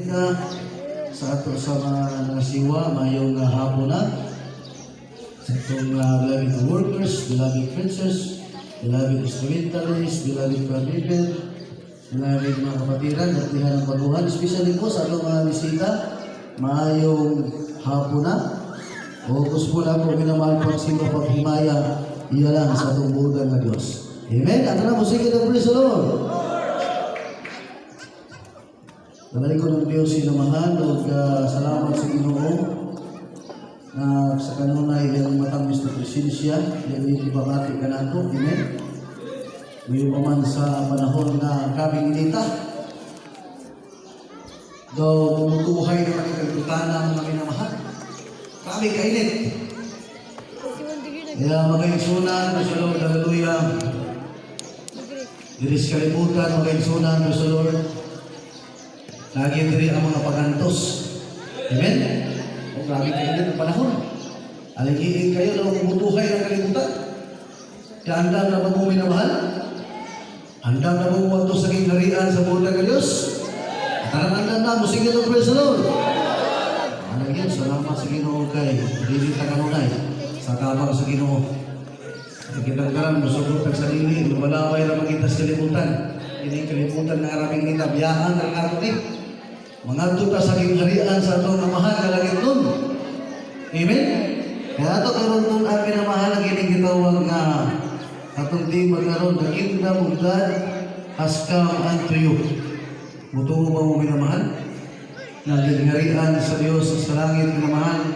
bisita sa ato sa mga nasiwa mayong hapon na sa itong beloved workers, beloved princess, beloved instrumentalists, beloved prayer, beloved mga kapatiran at dihan ng baguhan, especially po sa atong mga bisita mayong hapon na. O gusto na po minamahal pagsimba paghimaya iya lang sa itong buutan na Diyos. Amen? At na, musiki na praise the Lord. Nabalik ko ng Diyos sinamahan o salamat sa Ginoo na sa kanunay yung matamis na presensya yung ibabati ka na ito. Amen? Ngayon pa man sa panahon na kaming inita daw tumutuhay na makikagutana ang mga minamahal. Kami kainit. Kaya magkainsunan, Praise the Lord, hallelujah. Diris kalimutan, magkainsunan, Praise the Lord. Lagi diri ang mga pagantos. Amen? O grabe kainit ang panahon. Aligiin kayo na umutuhay ng kalimutan. Kaya handang na ba mo minamahal? Handang na ba mo sa kingharian sa buwan ng Diyos? Tarang-handang na, musingin ng Praise the Lord. Alagyan, salamat sa Ginoo kay David Taganunay sa tabang sa Ginoo. Kitang-karan, musugot ang sarili, lumalaway na makita sa kalimutan. Ini kalimutan na araming nitabiyaan ng araw ni. Mga tuta sa kingharian sa itong namahal na langit nun. Amen? Kaya ito karoon nun ang pinamahal ang ginigitawag nga atong di magkaroon the kingdom of God has come unto you. Mutungo ba mo minamahal? Na gingharian sa Diyos sa langit minamahal?